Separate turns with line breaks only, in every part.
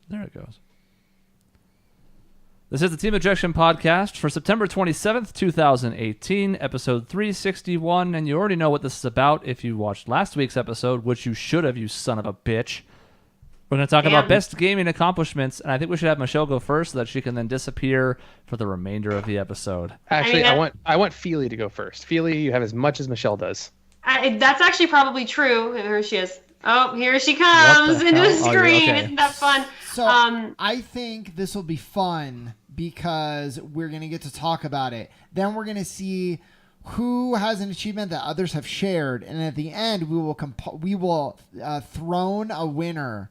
There it goes. This is the Team Objection podcast for September 27th, 2018, episode 361, and you already know what this is about if you watched last week's episode, which you should have, you son of a bitch. We're going to talk about best gaming accomplishments, and I think we should have Michelle go first so that she can then disappear for the remainder of the episode.
Actually, I want Feely to go first. Feely, you have as much as Michelle does.
That's actually probably true. Here she is. Oh, here she comes into the screen. Okay. Isn't that fun?
So I think this will be fun because we're going to get to talk about it. Then we're going to see who has an achievement that others have shared. And at the end, we will throne a winner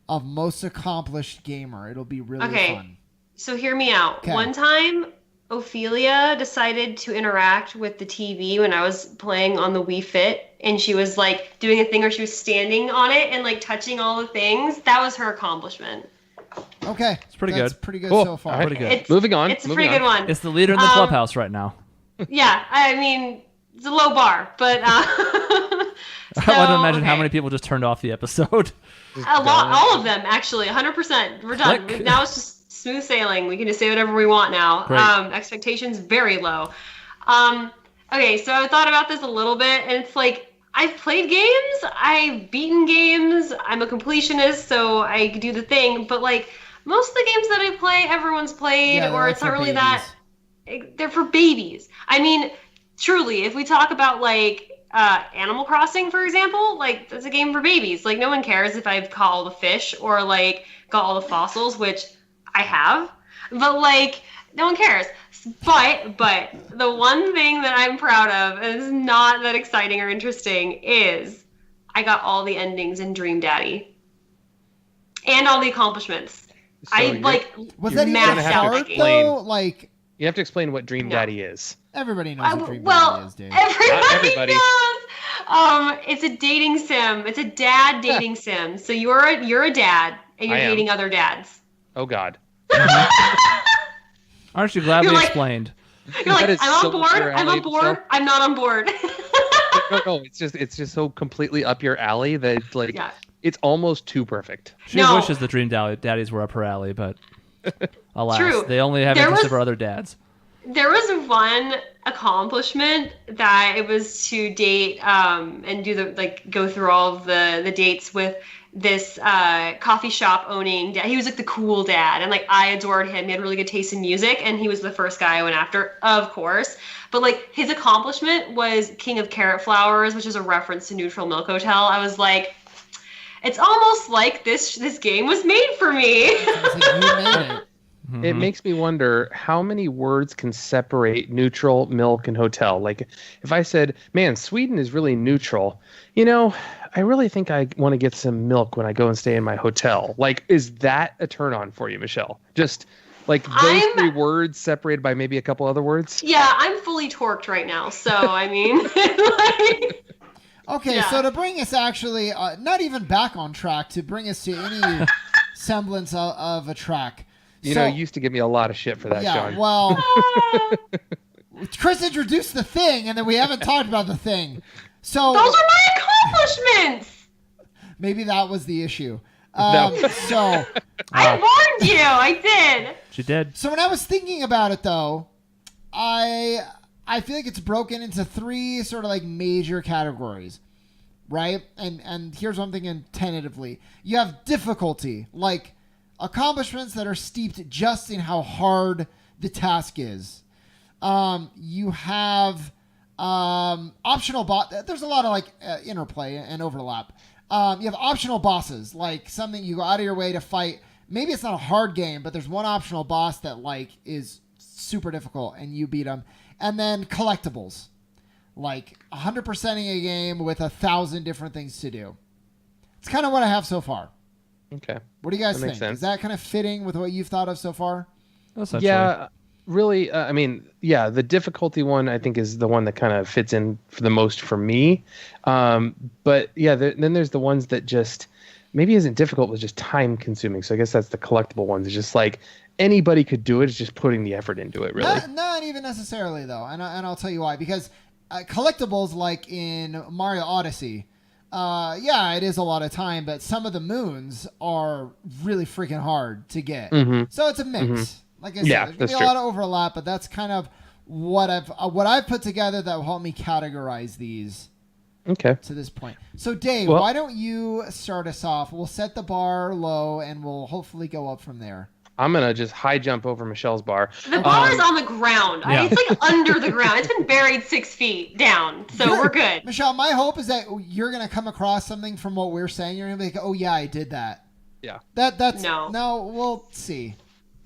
of most accomplished gamer. It'll be really fun.
So hear me out. Okay. One time, Ophelia decided to interact with the TV when I was playing on the Wii Fit, and she was like doing a thing where she was standing on it and like touching all the things. That was her accomplishment.
Okay.
It's pretty good.
That's pretty good so far.
Right. Pretty good.
Moving on.
It's a pretty good one.
It's the leader in the clubhouse right now.
Yeah, I mean, it's a low bar, but
I want to imagine how many people just turned off the episode.
A lot, all of them, actually, 100%. We're done. Now it's just smooth sailing. We can just say whatever we want now. Expectations very low. Okay, so I thought about this a little bit, and it's like, I've played games, I've beaten games, I'm a completionist, so I do the thing, but like, most of the games that I play, everyone's played, or it's not really that, they're for babies. I mean, truly, if we talk about like, Animal Crossing, for example, like, that's a game for babies. Like, no one cares if I've caught all the fish, or like, got all the fossils, which I have, but like, no one cares. But the one thing that I'm proud of, and it's not that exciting or interesting, is I got all the endings in Dream Daddy. And all the accomplishments.
So
was that even hard though? Like,
you have to explain what Dream Daddy is.
Everybody knows what Dream Daddy is, Dave.
Everybody knows. It's a dating sim. It's a dad dating sim. So you're a dad, and you're dating other dads.
Oh God.
Aren't you glad we explained?
You're like, I'm on board. I'm on board. I'm not on board.
No, it's just so completely up your alley that it's like it's almost too perfect.
She wishes the Dream Daddies were up her alley, but alas, they only have interest for other dads.
There was one accomplishment that it was to date and do go through all of the dates with this coffee shop owning dad. He was like the cool dad, and like I adored him. He had really good taste in music, and he was the first guy I went after, of course. But like his accomplishment was King of Carrot Flowers, which is a reference to Neutral Milk Hotel. I was like, it's almost like this game was made for me.
It makes me wonder how many words can separate neutral, milk, and hotel. Like if I said, man, Sweden is really neutral, I really think I want to get some milk when I go and stay in my hotel. Like, is that a turn on for you, Michelle? Just like those three words separated by maybe a couple other words?
Yeah, I'm fully torqued right now. So, I mean,
Okay, so to bring us actually, not even back on track, to bring us to any semblance of a track.
You used to give me a lot of shit for that, Shaun.
Well, Chris introduced the thing, and then we haven't talked about the thing. So
those are my accomplishments.
Maybe that was the issue.
No.
So
I warned you. I did.
She did.
So when I was thinking about it, though, I feel like it's broken into three sort of like major categories, right? And here's what I'm thinking tentatively. You have difficulty, like accomplishments that are steeped just in how hard the task is. You have optional there's a lot of like interplay and overlap. You have optional bosses, like something you go out of your way to fight. Maybe it's not a hard game, but there's one optional boss that like is super difficult and you beat them. And then collectibles, like 100%ing a game with 1,000 different things to do. It's kind of what I have so far.
Okay.
What do you guys think? Is that kind of fitting with what you've thought of so far?
Yeah, really. The difficulty one I think is the one that kind of fits in for the most for me. But yeah, then there's the ones that just maybe isn't difficult, but just time consuming. So I guess that's the collectible ones. It's just like anybody could do it. It's just putting the effort into it, really.
Not even necessarily though, and I'll tell you why. Because collectibles, like in Mario Odyssey, yeah, it is a lot of time, but some of the moons are really freaking hard to get. So it's a mix. Like I said, there's gonna be a lot of overlap, but that's kind of what I've put together that will help me categorize these.
Okay.
To this point. So Dave, why don't you start us off? We'll set the bar low, and we'll hopefully go up from there.
I'm going to just high jump over Michelle's bar.
The bar is on the ground. Yeah. It's like under the ground. It's been buried 6 feet down, so we're good.
Michelle, my hope is that you're going to come across something from what we're saying. You're going to be like, oh, yeah, I did that.
Yeah.
That's no, we'll see.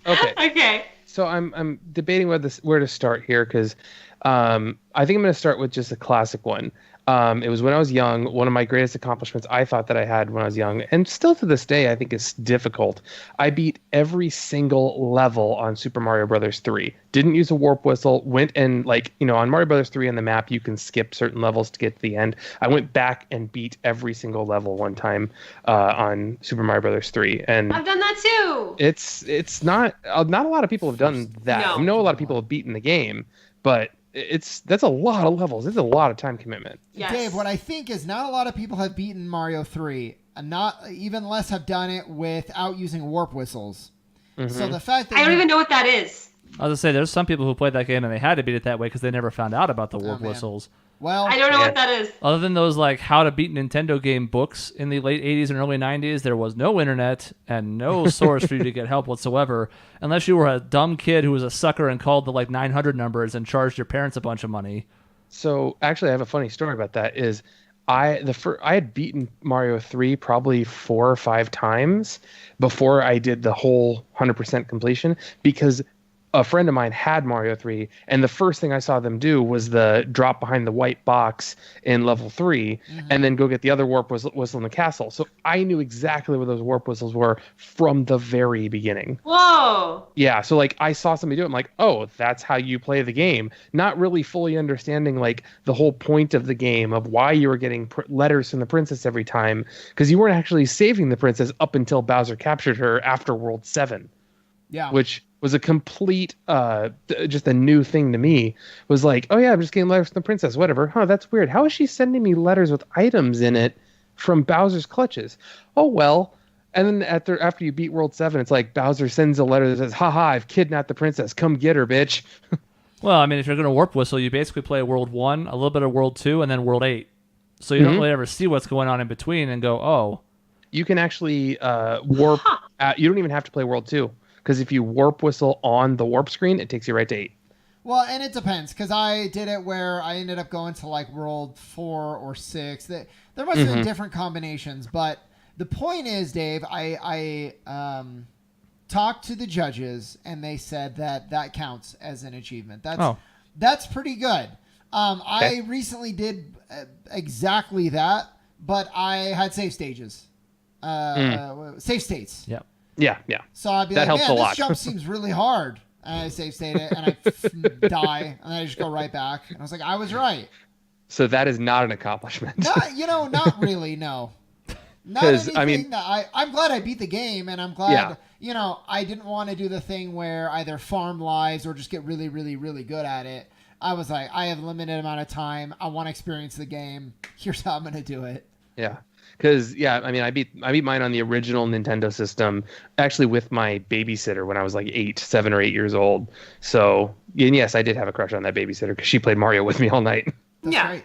Okay.
Okay.
So I'm debating where to start here because I think I'm going to start with just a classic one. It was when I was young, one of my greatest accomplishments I thought that I had when I was young, and still to this day I think is difficult. I beat every single level on Super Mario Brothers 3. Didn't use a warp whistle, went and on Mario Brothers 3 on the map you can skip certain levels to get to the end. I went back and beat every single level one time on Super Mario Brothers 3. And
I've done that too.
It's not a lot of people have done that.
No.
I know a lot of people have beaten the game, but that's a lot of levels. It's a lot of time commitment.
Yes.
Dave, what I think is not a lot of people have beaten Mario 3, and not even less have done it without using warp whistles. So the fact that
I don't even know what that is.
I was gonna say there's some people who played that game and they had to beat it that way because they never found out about the warp whistles.
Well,
I don't know what that is.
Other than those how to beat Nintendo game books in the late 80s and early 90s, there was no internet and no source for you to get help whatsoever, unless you were a dumb kid who was a sucker and called the 900 numbers and charged your parents a bunch of money.
So actually, I have a funny story about that. I had beaten Mario 3 probably 4 or 5 times before I did the whole 100% completion because a friend of mine had Mario 3, and the first thing I saw them do was the drop behind the white box in level 3, and then go get the other warp whistle in the castle. So I knew exactly what those warp whistles were from the very beginning.
Whoa!
Yeah, so I saw somebody do it. I'm like, oh, that's how you play the game. Not really fully understanding the whole point of the game of why you were getting letters from the princess every time, because you weren't actually saving the princess up until Bowser captured her after World 7.
Yeah.
Which was a complete, just a new thing to me. Was like, oh yeah, I'm just getting letters from the princess, whatever. Huh, that's weird. How is she sending me letters with items in it from Bowser's clutches? Oh well. And then after you beat World 7, it's like Bowser sends a letter that says, haha, I've kidnapped the princess. Come get her, bitch.
Well, I mean, if you're going to warp whistle, you basically play World 1, a little bit of World 2, and then World 8. So you don't really ever see what's going on in between and go, oh.
You can actually warp. You don't even have to play World 2. Because if you warp whistle on the warp screen, it takes you right to 8.
Well, and it depends, because I did it where I ended up going to World 4 or 6. There must have been different combinations, but the point is, Dave, I talked to the judges, and they said that counts as an achievement. That's pretty good. I recently did exactly that, but I had save stages. Save states.
Yep.
Yeah.
So I'd be
that
like,
helps
man,
a lot.
this jump seems really hard. And I save state it, and I die, and then I just go right back. And I was like, I was right.
So that is not an accomplishment.
Not really, no. Not anything I'm glad I beat the game, and I'm glad, I didn't want to do the thing where either farm lives or just get really, really, really good at it. I was like, I have a limited amount of time. I want to experience the game. Here's how I'm going to do it.
Yeah. Because, I beat mine on the original Nintendo system, actually with my babysitter when I was 7 or 8 years old. So, and yes, I did have a crush on that babysitter because she played Mario with me all night.
That's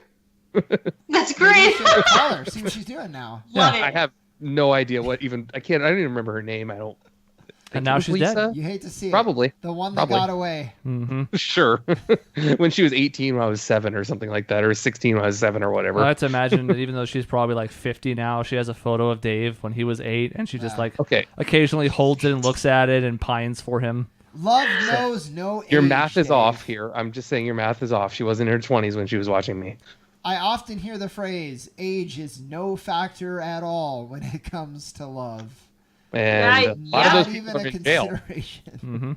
great.
That's great.
Call her, see what she's doing now.
Love it.
I have no idea I don't even remember her name. I don't.
And now she's dead.
You hate to see it.
Probably.
The one that got away.
Mm-hmm.
Sure. When she was 18 when I was 7 or something like that, or 16 when I was 7 or whatever.
I have to imagine that even though she's probably 50 now, she has a photo of Dave when he was 8, and she just occasionally holds it and looks at it and pines for him.
Love knows no age.
Your math is
Dave.
off here. I'm just saying your math is off. She was in her 20s when she was watching me.
I often hear the phrase, age is no factor at all when it comes to love.
And a lot of those people
even
are
a
in jail.
consideration.
Mm-hmm.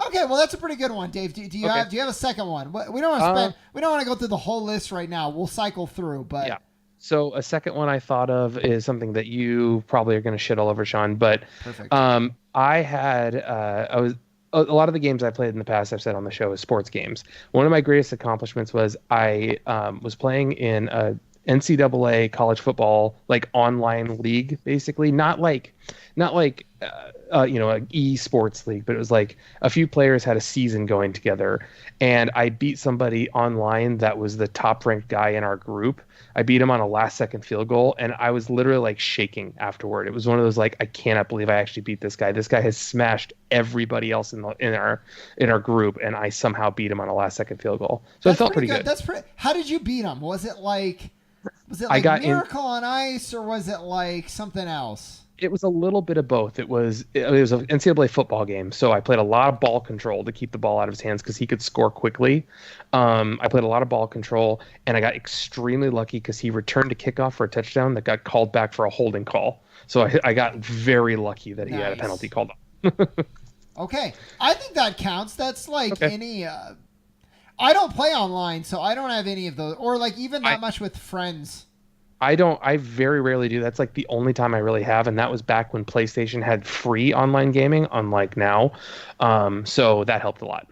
Okay, well that's a pretty good one, Dave. Do you have a second one? We don't want to go through the whole list right now. We'll cycle through, but
yeah. So a second one I thought of is something that you probably are going to shit all over, Shaun. But
perfect.
I had a lot of the games I played in the past, I've said on the show, is sports games. One of my greatest accomplishments was I was playing in NCAA college football like online league, basically. Not like an esports league, but it was like a few players had a season going together, and I beat somebody online that was the top ranked guy in our group. I beat him on a last second field goal, and I was literally like shaking afterward. It was one of those like, I cannot believe I actually beat this guy. This guy has smashed everybody else in our group, and I somehow beat him on a last second field goal. So it felt pretty good.
That's pretty. How did you beat him? Was it like Miracle on Ice, or was it like something else?
It was a little bit of both. It was an NCAA football game, so I played a lot of ball control to keep the ball out of his hands because he could score quickly. I played a lot of ball control, and I got extremely lucky because he returned a kickoff for a touchdown that got called back for a holding call. So I got very lucky that he had a penalty called off.
Okay, I think that counts. That's like any. I don't play online, so I don't have any of those, or like even that much with friends.
I very rarely do. That's like the only time I really have, and that was back when PlayStation had free online gaming, unlike now. So that helped a lot.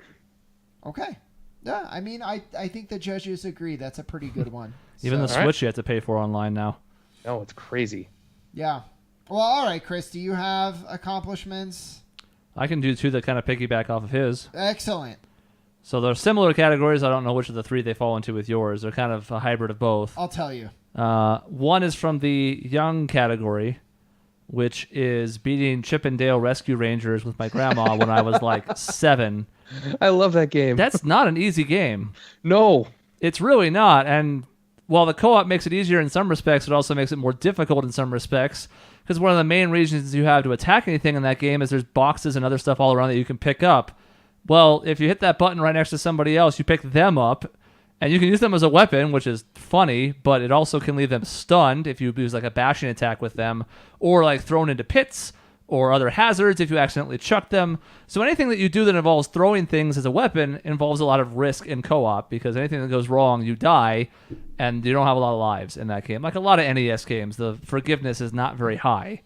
Okay. Yeah, I mean, I think the judges agree. That's a pretty good one.
Even the Switch you have to pay for online now.
No, it's crazy.
Yeah. Well, all right, Chris, do you have accomplishments?
I can do two that kind of piggyback off of his.
Excellent.
So they're similar categories. I don't know which of the three they fall into with yours. They're kind of a hybrid of both.
I'll tell you.
One is from the young category, which is beating Chip and Dale Rescue Rangers with my grandma when I was like 7.
I love that game.
That's not an easy game.
No.
It's really not. And while the co-op makes it easier in some respects, it also makes it more difficult in some respects. Because one of the main reasons you have to attack anything in that game is there's boxes and other stuff all around that you can pick up. Well, if you hit that button right next to somebody else, you pick them up. And you can use them as a weapon, which is funny, but it also can leave them stunned if you use like a bashing attack with them, or like thrown into pits or other hazards if you accidentally chuck them. So anything that you do that involves throwing things as a weapon involves a lot of risk in co-op, because anything that goes wrong, you die, and you don't have a lot of lives in that game. Like a lot of NES games, the forgiveness is not very high.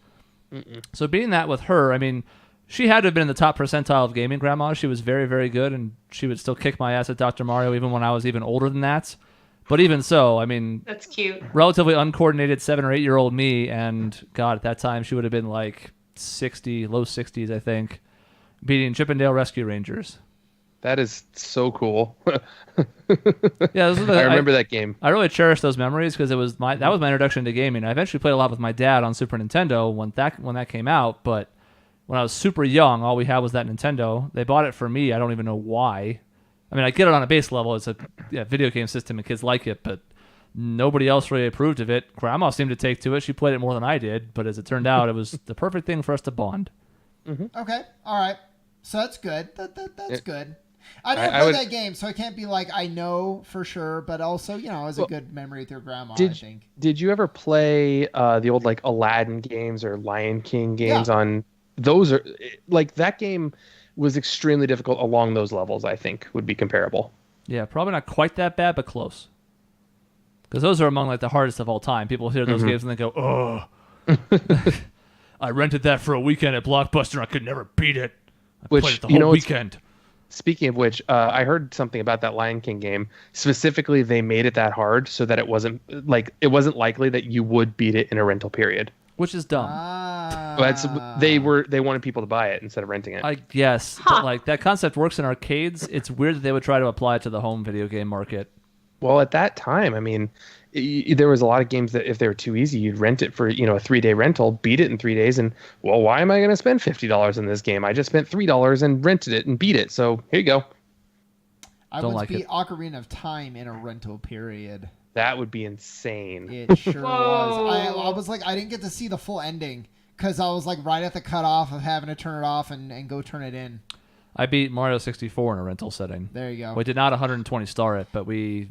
So beating that with her, I mean, she had to have been in the top percentile of gaming grandma. She was very, very good, and she would still kick my ass at Dr. Mario even when I was even older than that. But even so, I mean...
That's cute.
Relatively uncoordinated 7 or 8-year-old me, and God, at that time, she would have been like 60, low 60s, I think, beating Chip and Dale Rescue Rangers.
That is so cool.
Yeah,
I remember that game.
I really cherish those memories because that was my introduction to gaming. I eventually played a lot with my dad on Super Nintendo when that came out, but... When I was super young, all we had was that Nintendo. They bought it for me. I don't even know why. I mean, I get it on a base level. It's a video game system and kids like it, but nobody else really approved of it. Grandma seemed to take to it. She played it more than I did, but as it turned out, it was the perfect thing for us to bond.
Mm-hmm.
Okay. All right. So that's good. That's good. I didn't play that game, so I can't be like, I know for sure, but also, it was a good memory with your grandma, I think.
Did you ever play the old like Aladdin games or Lion King games on... Those are like that game was extremely difficult along those levels. I think would be comparable.
Yeah, probably not quite that bad, but close. Because those are among like the hardest of all time. People hear those games and they go, "Oh, I rented that for a weekend at Blockbuster. I could never beat it. I played it the whole weekend."
Speaking of which, I heard something about that Lion King game. Specifically, they made it that hard so that it wasn't likely that you would beat it in a rental period.
Which is dumb.
They wanted people to buy it instead of renting it.
I guess. But, like that concept works in arcades. It's weird that they would try to apply it to the home video game market.
Well, at that time, I mean, there was a lot of games that if they were too easy, you'd rent it for a 3-day rental, beat it in 3 days, and well, why am I going to spend $50 in this game? I just spent $3 and rented it and beat it. So here you go.
I would beat Ocarina of Time in a rental period.
That would be insane.
It sure was. I was like, I didn't get to see the full ending because I was like right at the cutoff of having to turn it off and go turn it in.
I beat Mario 64 in a rental setting.
There you go.
We did not 120 star it, but we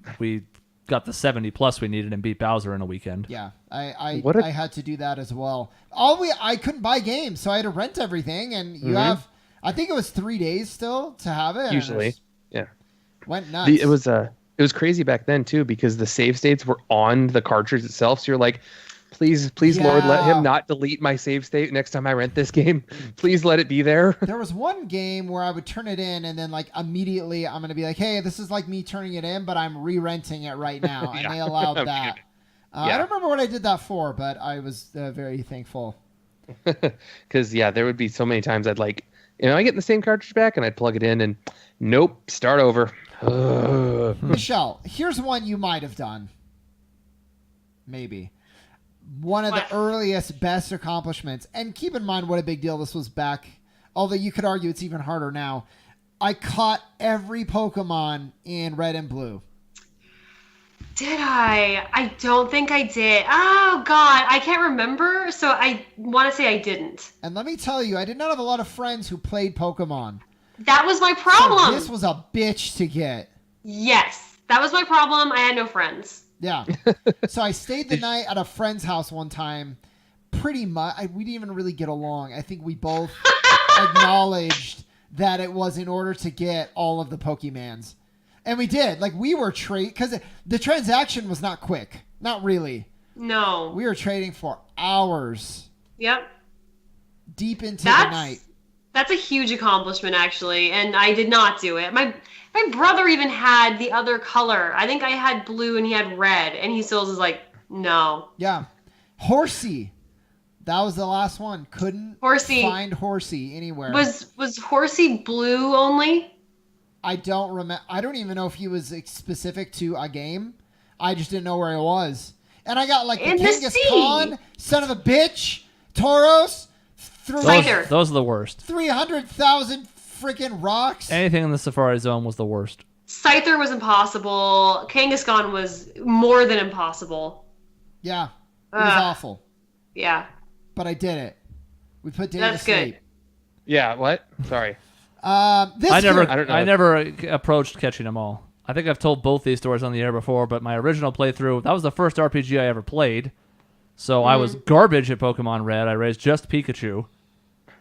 got the 70 plus we needed and beat Bowser in a weekend.
Yeah, I had to do that as well. I couldn't buy games, so I had to rent everything, and you have, I think it was 3 days still to have it.
Usually, yeah.
Went nuts.
It was crazy back then too because the save states were on the cartridge itself. So you're like, please, Lord, let him not delete my save state next time I rent this game. Please let it be there.
There was one game where I would turn it in and then like immediately I'm going to be like, hey, this is like me turning it in, but I'm re-renting it right now. And they allowed that. I don't remember what I did that for, but I was very thankful.
Because, there would be so many times I'd I get the same cartridge back and I'd plug it in and nope, start over.
Michelle, here's one you might have done. Maybe. One of the earliest, best accomplishments. And keep in mind what a big deal this was back. Although you could argue it's even harder now. I caught every Pokemon in Red and Blue.
Did I? I don't think I did. Oh, God. I can't remember. So I want to say I didn't.
And let me tell you, I did not have a lot of friends who played Pokemon.
That was my problem.
So this was a bitch to get.
Yes. That was my problem. I had no friends.
Yeah. So I stayed the night at a friend's house one time. Pretty much. We didn't even really get along. I think we both acknowledged that it was in order to get all of the Pokemans. And we did. We were because the transaction was not quick. Not really.
No.
We were trading for hours.
Yep.
Deep into the night.
That's a huge accomplishment, actually. And I did not do it. My brother even had the other color. I think I had blue and he had red. And he still was like, no.
Yeah. Horsey. That was the last one. Couldn't find Horsey anywhere.
Was Horsey blue only?
I don't remember. I don't even know if he was specific to a game. I just didn't know where he was. And I got the Genghis Khan, son of a bitch, Tauros.
Those are the worst.
300,000 freaking rocks.
Anything in the Safari Zone was the worst.
Scyther was impossible. Kangaskhan was more than impossible.
Yeah. It was awful.
Yeah.
But I did it. We put Dave
That's
to sleep.
good.
Yeah, what? Sorry.
I never approached catching them all. I think I've told both these stories on the air before, but my original playthrough, that was the first RPG I ever played. So I was garbage at Pokemon Red. I raised just Pikachu.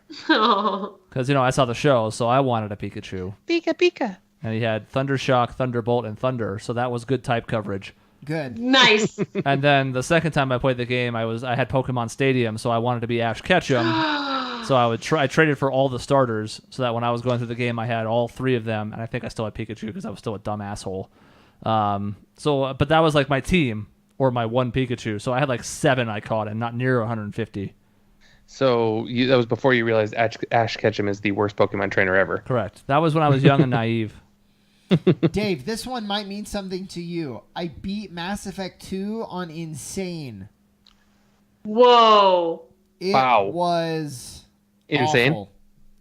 Because, I saw the show, so I wanted a Pikachu.
Pika.
And he had Thunder Shock, Thunderbolt, and Thunder, so that was good type coverage.
Good.
Nice.
And then the second time I played the game, I had Pokemon Stadium, so I wanted to be Ash Ketchum. So I traded for all the starters, so that when I was going through the game, I had all three of them, and I think I still had Pikachu because I was still a dumb asshole. But that was my team, or my one Pikachu. So I had 7 I caught, and not near 150.
So that was before you realized Ash Ketchum is the worst Pokemon trainer ever.
Correct. That was when I was young and naive.
Dave, this one might mean something to you. I beat Mass Effect 2 on Insane.
Whoa.
It was
insane.
Awful.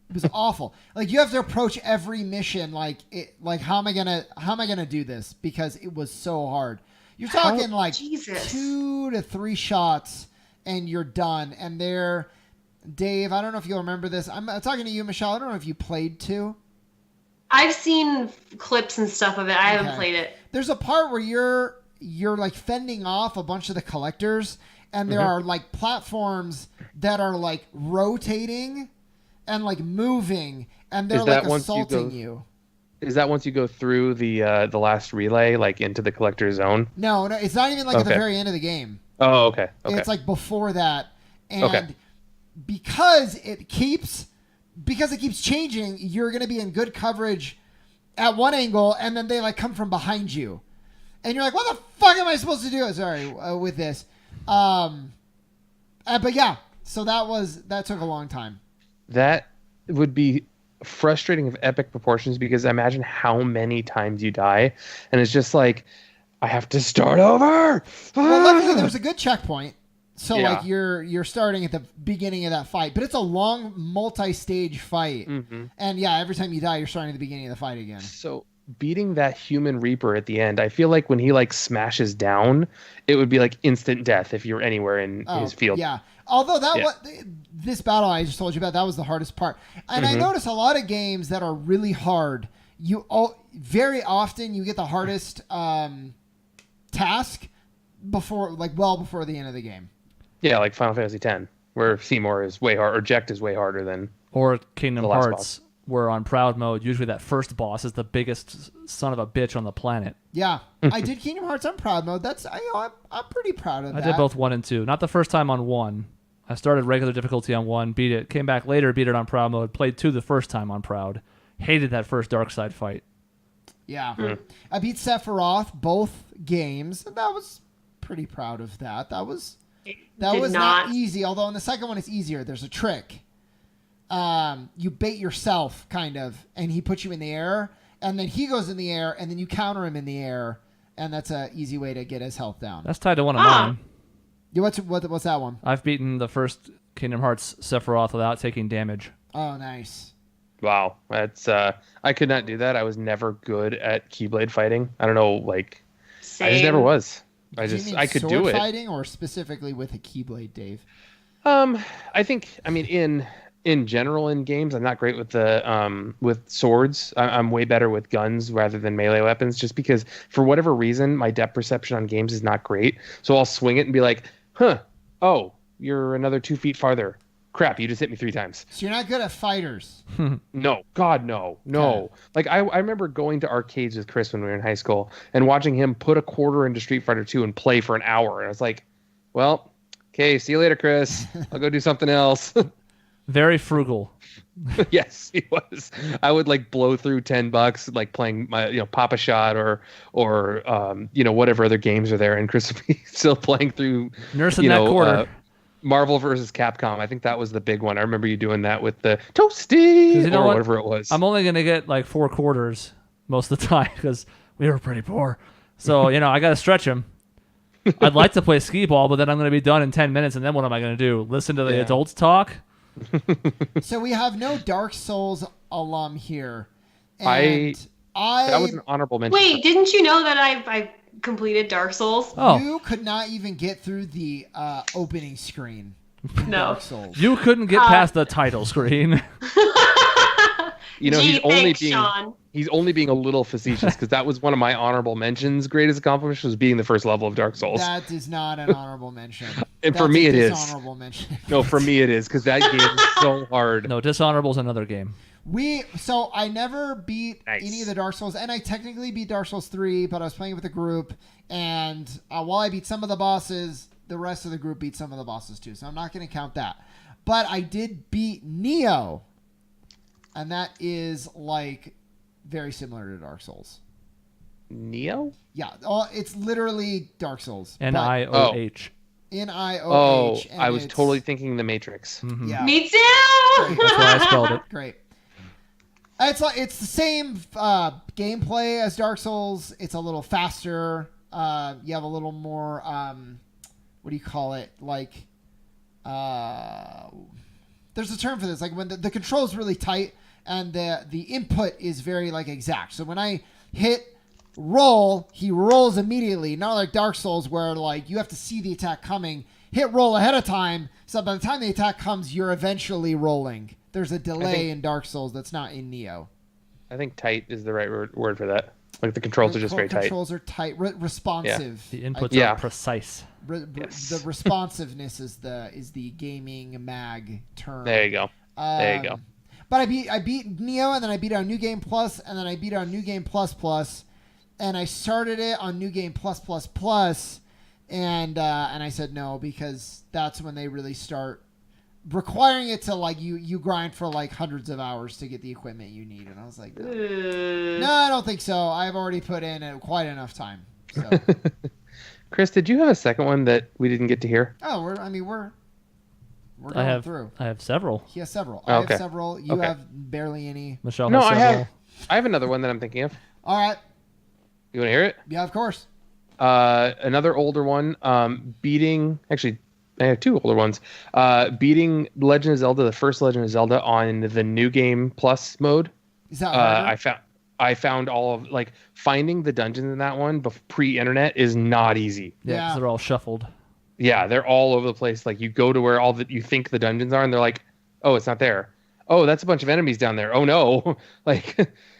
It was awful. You have to approach every mission how am I gonna do this? Because it was so hard. You're talking
Jesus.
2 to 3 shots and you're done. And Dave, I don't know if you'll remember this. I'm talking to you, Michelle. I don't know if you played 2.
I've seen clips and stuff of it. I haven't played it.
There's a part where you're fending off a bunch of the collectors, and there are platforms that are rotating and moving, and they're assaulting you.
Is that once you go through the last relay into the collector zone?
No, it's not even at the very end of the game.
Oh, okay.
It's before that, and because it keeps changing, you're going to be in good coverage at one angle, and then they come from behind you, and you're like, what the fuck am I supposed to do? Sorry, with this. But yeah, so that took a long time.
That would be frustrating of epic proportions, because imagine how many times you die, and it's just I have to start over.
Well, luckily there was a good checkpoint. So you're starting at the beginning of that fight, but it's a long multi-stage fight, and every time you die, you're starting at the beginning of the fight again. So
beating that human Reaper at the end, I feel when he smashes down, it would be instant death if you were anywhere in his field.
Yeah, although this battle I just told you about, that was the hardest part, and I notice a lot of games that are really hard. Very often you get the hardest task before the end of the game.
Yeah, like Final Fantasy X, where Seymour is way hard, or Jecht is way harder than.
Or Kingdom Hearts, where on Proud Mode, usually that first boss is the biggest son of a bitch on the planet.
Yeah, I did Kingdom Hearts on Proud Mode. I'm pretty proud of that.
I did both 1 and 2. Not the first time on 1. I started regular difficulty on 1, beat it, came back later, beat it on Proud Mode, played 2 the first time on Proud. Hated that first Dark Side fight.
Yeah. I beat Sephiroth, both games, and that was pretty proud of that. That was
Did
not easy. Although in the second one, it's easier. There's a trick. You bait yourself, kind of, and he puts you in the air, and then he goes in the air, and then you counter him in the air, and that's an easy way to get his health down.
That's tied to one of mine.
Yeah, what's that one?
I've beaten the first Kingdom Hearts Sephiroth without taking damage.
Oh, nice.
Wow, that's I could not do that. I was never good at Keyblade fighting. I don't know, like
Same.
I just never was.
Do you mean
I could
sword
do it.
fighting or specifically with a Keyblade, Dave?
I think in general in games, I'm not great with the with swords. I'm way better with guns rather than melee weapons, just because for whatever reason my depth perception on games is not great. So I'll swing it and be like, oh, you're another 2 feet farther. Crap, you just hit me 3 times.
So you're not good at fighters.
No, God, no.
Okay.
Like I remember going to arcades with Chris when we were in high school and watching him put a quarter into Street Fighter 2 and play for an hour. And I was like, well, okay, see you later, Chris. I'll go do something else.
Very frugal.
Yes, he was. I would like blow through $10 like playing my Papa Shot or whatever other games are there, and Chris would be still playing through
Nursing that quarter.
Marvel versus Capcom. I think that was the big one. I remember you doing that with the Toasty or whatever it was.
I'm only gonna get like 4 quarters most of the time because we were pretty poor. So I gotta stretch them. I'd like to play skee ball, but then I'm gonna be done in 10 minutes, and then what am I gonna do? Listen to the adults talk?
So we have no Dark Souls alum here.
I
And
that was an honorable mention.
Wait, didn't you know that I completed Dark Souls?
Oh,
You could not even get through the opening screen.
No.
Dark Souls.
you couldn't get past the title screen.
He's only being a little facetious because that was one of my honorable mentions. Greatest accomplishment was being the first level of Dark Souls.
That is not an honorable mention.
And for me, it is.
Dishonorable mention.
No, for me it is because that game is so hard.
No, Dishonorable's another game.
So I never beat
Nice.
any of the Dark Souls, and I technically beat Dark Souls 3, but I was playing with a group, and while I beat some of the bosses, the rest of the group beat some of the bosses too, so I'm not going to count that. But I did beat Neo, and that is like very similar to Dark Souls.
Neo?
Yeah, it's literally Dark Souls.
N-I-O-H.
N-I-O-H.
I was totally thinking The Matrix.
Mhm.
Yeah.
Me too.
That's why I spelled it.
Great. It's the same gameplay as Dark Souls. It's a little faster. You have a little more what do you call it? Like there's a term for this. Like when the control is really tight and the input is very like exact. So when I hit roll, he rolls immediately. Not like Dark Souls where like you have to see the attack coming, hit roll ahead of time. So by the time the attack comes, you're eventually rolling. There's a delay in Dark Souls that's not in Neo.
I think tight is the right word for that. Like the controls are just very tight.
Controls are tight, responsive.
The inputs are precise.
Yes.
The responsiveness is the gaming mag term.
There you go. There you go.
But I beat Neo, and then I beat it on New Game Plus, and then I beat it on New Game Plus Plus, and I started it on New Game Plus Plus Plus, and I said no because that's when they really start requiring it to like you grind for like hundreds of hours to get the equipment you need, and I was like, no, I don't think so. I've already put in quite enough time. So.
Chris, did you have a second one that we didn't get to hear?
Oh, we're going through.
I have several.
He has several.
Oh,
I
okay.
have several. You have barely any.
Michelle
No,
has several.
I have another one that I'm thinking of.
All right.
You want to hear it?
Yeah, of course.
Another older one. Actually, I have 2 older ones. Beating Legend of Zelda, the first Legend of Zelda, on the New Game Plus mode.
Is that harder?
I found all of like finding the dungeons in that one pre-internet is not easy.
Yeah, 'cause
Yeah.
they're all shuffled.
Yeah, they're all over the place. Like you go to where all that you think the dungeons are, and they're like, "Oh, it's not there. Oh, that's a bunch of enemies down there. Oh no!" Like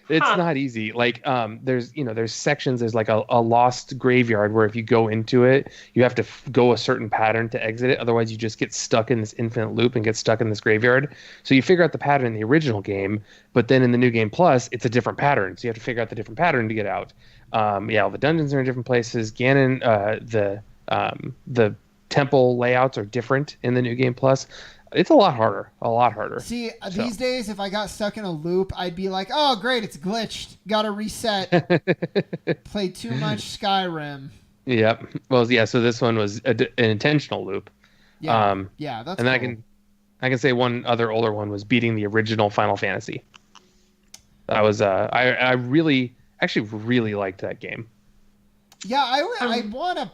it's not easy. Like there's sections. There's like a lost graveyard where if you go into it, you have to go a certain pattern to exit it. Otherwise, you just get stuck in this infinite loop and get stuck in this graveyard. So you figure out the pattern in the original game, but then in the New Game Plus, it's a different pattern. So you have to figure out the different pattern to get out. All the dungeons are in different places. Ganon, the temple layouts are different in the New Game Plus. It's a lot harder.
See, these days, if I got stuck in a loop, I'd be like, oh, great, it's glitched. Got to reset. Played too much Skyrim.
Yep. Well, yeah. So this one was an intentional loop.
Yeah, yeah, that's
and then
cool.
I can say one other older one was beating the original Final Fantasy. That was I really actually really liked that game.
Yeah, I want to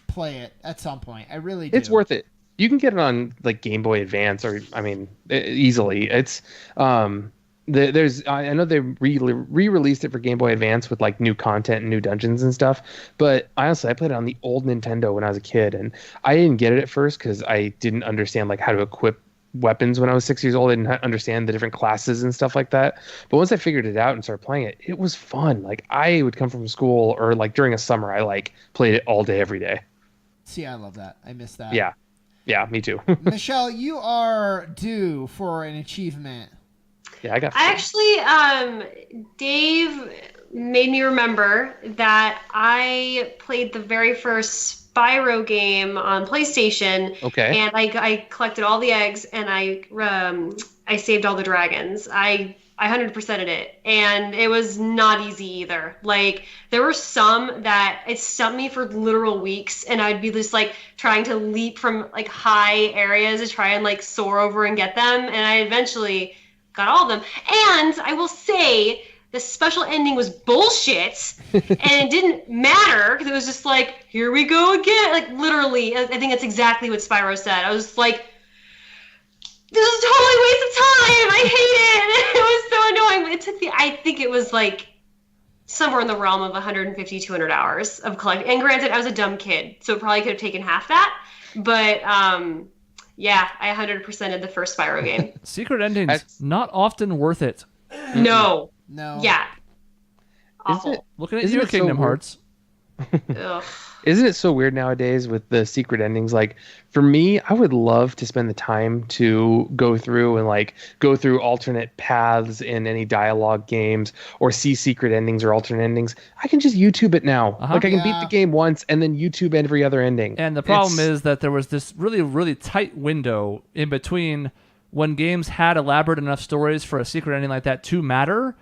play it at some point. I really do.
It's worth it. You can get it on like Game Boy Advance or I mean easily. It's there's I know they re-released it for Game Boy Advance with like new content and new dungeons and stuff. But honestly, I played it on the old Nintendo when I was a kid, and I didn't get it at first because I didn't understand like how to equip weapons when I was 6 years old. I didn't understand the different classes and stuff like that. But once I figured it out and started playing it, it was fun. Like I would come from school or like during a summer, I like played it all day, every day.
See, I love that. I miss that.
Yeah. Yeah, me too.
Michelle, you are due for an achievement.
Yeah, I got.
I actually, Dave made me remember that I played the very first Spyro game on PlayStation.
Okay.
And I collected all the eggs and I saved all the dragons. I 100%ed it, and it was not easy either. Like there were some that it stumped me for literal weeks, and I'd be just like trying to leap from like high areas to try and like soar over and get them, and I eventually got all of them. And I will say the special ending was bullshit, and it didn't matter because it was just like, here we go again. Like literally, I think that's exactly what Spyro said. I was like, this is a totally waste of time. I hate it. It was so annoying. It took I think it was like somewhere in the realm of 150, 200 hours of collecting. And granted, I was a dumb kid, so it probably could have taken half that. But yeah, I 100%ed the first Spyro game.
Secret endings, not often worth it.
No.
Yeah.
Awful.
Looking at you, Kingdom Hearts.
Ugh.
Isn't it so weird nowadays with the secret endings? Like for me, I would love to spend the time to go through and like go through alternate paths in any dialogue games or see secret endings or alternate endings. I can just YouTube it now. Like I can beat the game once and then YouTube every other ending.
And the problem is that there was this really, really tight window in between when games had elaborate enough stories for a secret ending like that to matter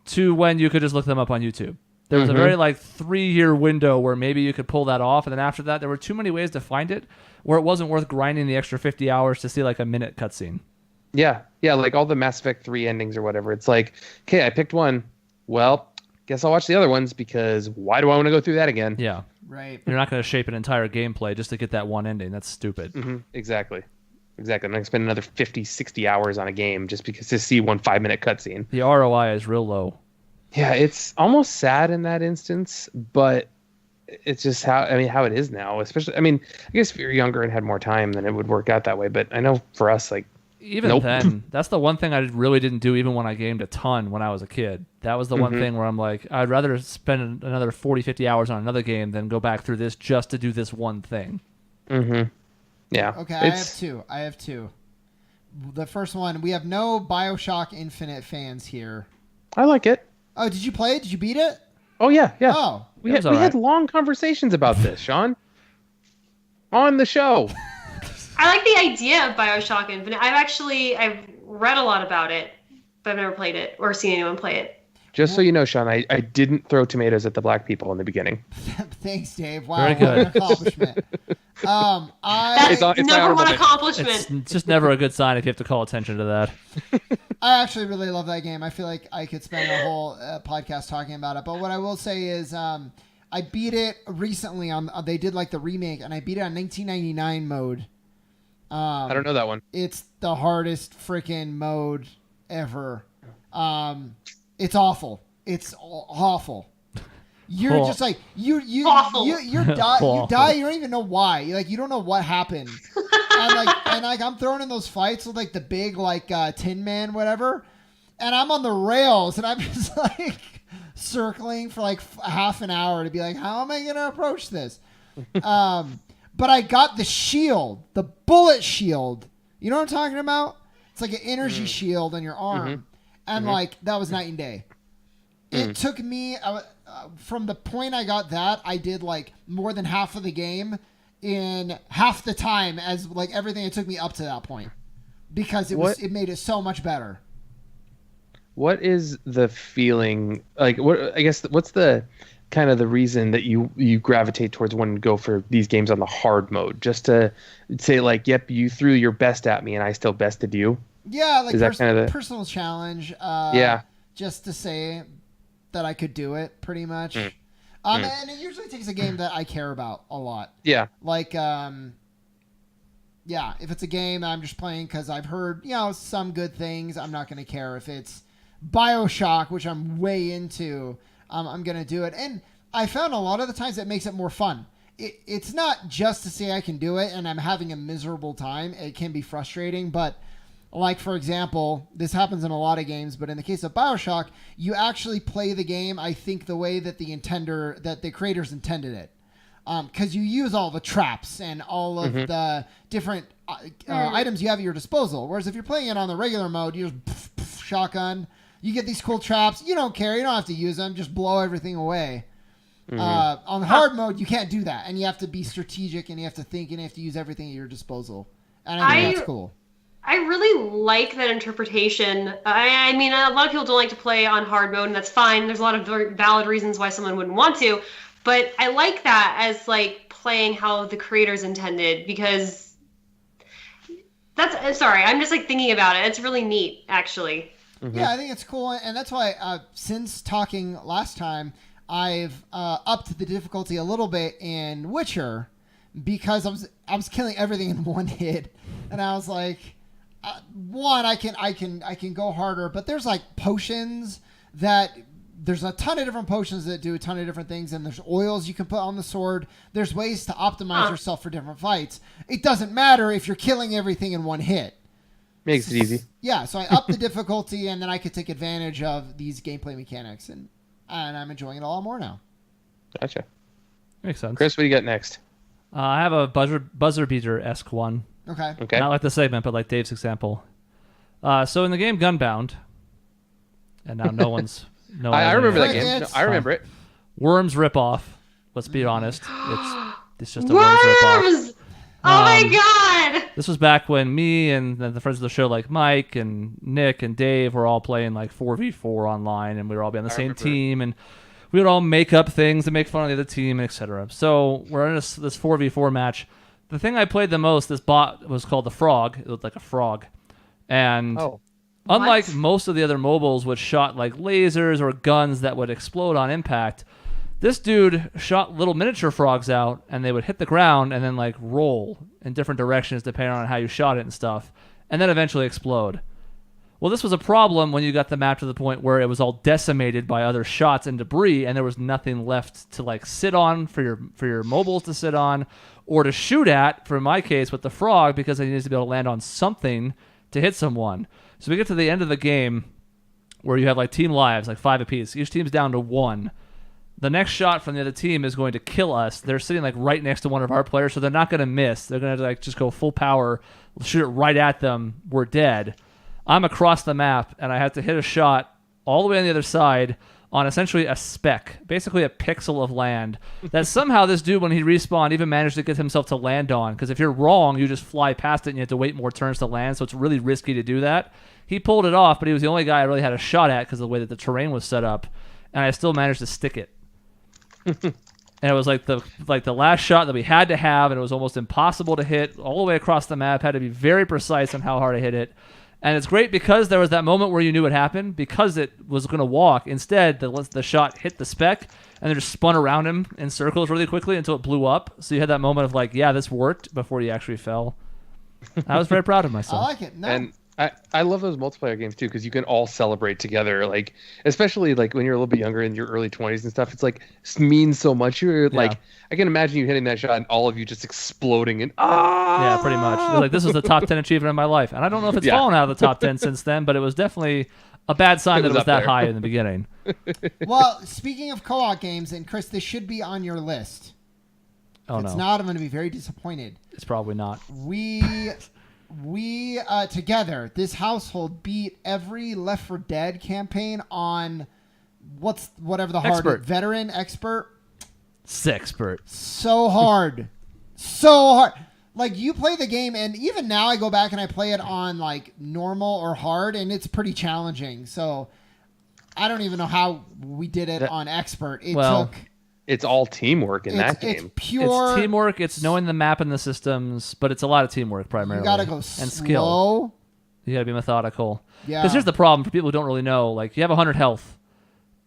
to when you could just look them up on YouTube. There was a very 3-year window where maybe you could pull that off, and then after that, there were too many ways to find it where it wasn't worth grinding the extra 50 hours to see like a minute cutscene.
Yeah, like all the Mass Effect 3 endings or whatever. It's like, okay, I picked one. Well, guess I'll watch the other ones because why do I want to go through that again?
Yeah,
right.
You're not going to shape an entire gameplay just to get that one ending. That's stupid.
Mm-hmm. Exactly. I'm going to spend another 50, 60 hours on a game just because to see one 5-minute cutscene.
The ROI is real low.
Yeah, it's almost sad in that instance, but it's just how it is now. Especially, I guess if you're younger and had more time, then it would work out that way. But I know for us, like,
even then, that's the one thing I really didn't do even when I gamed a ton when I was a kid. That was the one thing where I'm like, I'd rather spend another 40, 50 hours on another game than go back through this just to do this one thing.
Mm-hmm. Yeah.
Okay, I have two. The first one, we have no BioShock Infinite fans here.
I like it.
Oh, did you play it? Did you beat it?
Oh, yeah.
Oh.
We had long conversations about this, Shaun. On the show.
I like the idea of BioShock Infinite. I've read a lot about it, but I've never played it or seen anyone play it.
Just so you know, Shaun, I didn't throw tomatoes at the black people in the beginning.
Thanks, Dave. Wow,
very good.
What an accomplishment.
That's number one accomplishment.
It's just never a good sign if you have to call attention to that.
I actually really love that game. I feel like I could spend a whole podcast talking about it. But what I will say is I beat it recently they did like the remake, and I beat it on 1999 mode.
I don't know that one.
It's the hardest freaking mode ever. It's awful. It's awful. You're just like you die. You die. You don't even know why. You don't know what happened. and I'm thrown in those fights with like the big Tin Man whatever, and I'm on the rails and I'm just like circling for like half an hour to be like, how am I gonna approach this? But I got the shield, the bullet shield. You know what I'm talking about? It's like an energy shield on your arm, and that was night and day. It took me from the point I got that, I did like more than half of the game in half the time as like everything it took me up to that point, because it made it so much better. What
is the feeling like? What's the kind of the reason that you gravitate towards wanting to go for these games on the hard mode, just to say like, yep, you threw your best at me and I still bested you.
Yeah, like
Is that kind of the
personal challenge.
Yeah.
Just to say that I could do it, pretty much. And it usually takes a game that I care about a lot.
Yeah.
Like, yeah, if it's a game I'm just playing because I've heard, some good things, I'm not going to care. If it's BioShock, which I'm way into, I'm going to do it. And I found a lot of the times it makes it more fun. It's not just to say I can do it and I'm having a miserable time. It can be frustrating, but like, for example, this happens in a lot of games, but in the case of BioShock, you actually play the game, I think, the way that the creators intended it. Because you use all the traps and all of the different items you have at your disposal. Whereas if you're playing it on the regular mode, you just shotgun. You get these cool traps. You don't care. You don't have to use them. Just blow everything away. On the hard mode, you can't do that. And you have to be strategic, and you have to think, and you have to use everything at your disposal. And I think that's cool.
I really like that interpretation. I mean, a lot of people don't like to play on hard mode, and that's fine. There's a lot of very valid reasons why someone wouldn't want to. But I like that as, like, playing how the creators intended, because sorry, I'm just, like, thinking about it. It's really neat, actually.
Yeah, I think it's cool. And that's why, since talking last time, I've upped the difficulty a little bit in Witcher, because I was killing everything in one hit. And I was like, I can go harder, but there's like potions there's a ton of different potions that do a ton of different things, and there's oils you can put on the sword. There's ways to optimize yourself for different fights. It doesn't matter if you're killing everything in one hit.
Makes it easy.
Yeah, so I upped the difficulty, and then I could take advantage of these gameplay mechanics, and I'm enjoying it a lot more now.
Gotcha.
Makes sense.
Chris, what do you got next?
I have a buzzer beater-esque one.
Okay.
Not like the segment, but like Dave's example. So in the game Gunbound, and now no one's...
I remember that game. No, I remember it.
Worms ripoff. Let's be honest. It's just a Worms ripoff.
Oh my god!
This was back when me and the friends of the show, like Mike and Nick and Dave, were all playing like 4v4 online, and we were all be on the same team, and we would all make up things to make fun of the other team, etc. So we're in this 4v4 match. The thing I played the most, this bot was called the Frog. It looked like a frog. And unlike most of the other mobiles which shot like lasers or guns that would explode on impact, this dude shot little miniature frogs out, and they would hit the ground and then like roll in different directions depending on how you shot it and stuff, and then eventually explode. Well, this was a problem when you got the map to the point where it was all decimated by other shots and debris, and there was nothing left to like sit on for your mobiles to sit on or to shoot at, for my case with the frog, because I needed to be able to land on something to hit someone. So we get to the end of the game where you have like team lives, like 5 apiece. Each team's down to 1. The next shot from the other team is going to kill us. They're sitting like right next to one of our players, so they're not going to miss. They're going to like just go full power, shoot it right at them. We're dead. I'm across the map, and I have to hit a shot all the way on the other side on essentially a speck, basically a pixel of land, that somehow this dude, when he respawned, even managed to get himself to land on. Because if you're wrong, you just fly past it, and you have to wait more turns to land, so it's really risky to do that. He pulled it off, but he was the only guy I really had a shot at because of the way that the terrain was set up, and I still managed to stick it. And it was like the last shot that we had to have, and it was almost impossible to hit all the way across the map. Had to be very precise on how hard I hit it. And it's great because there was that moment where you knew what happened, because it was going to walk. Instead, the shot hit the speck, and then just spun around him in circles really quickly until it blew up. So you had that moment of like, yeah, this worked, before you actually fell. I was very proud of myself.
I like it. No.
And I love those multiplayer games too, because you can all celebrate together. Like, especially like when you're a little bit younger, in your early 20s and stuff, it's like means so much. You're like, I can imagine you hitting that shot and all of you just exploding and
yeah, pretty much. They're like, this is the top 10 achievement of my life, and I don't know if it's fallen out of the top 10 since then, but it was definitely a bad sign that it was that high in the beginning.
Well, speaking of co-op games, and Chris, this should be on your list.
Oh,
if it's not, I'm going to be very disappointed.
It's probably not.
We together, this household, beat every Left 4 Dead campaign on whatever the hard veteran expert.
Sexpert.
So hard. So hard. Like, you play the game, and even now I go back and I play it on like normal or hard, and it's pretty challenging. So I don't even know how we did it on expert. It took
it's all teamwork in that game.
It's pure.
It's teamwork. It's knowing the map and the systems, but it's a lot of teamwork primarily.
You gotta go
and
slow.
skill. You gotta be methodical.
Yeah.
Because here's the problem for people who don't really know. Like, you have 100 health.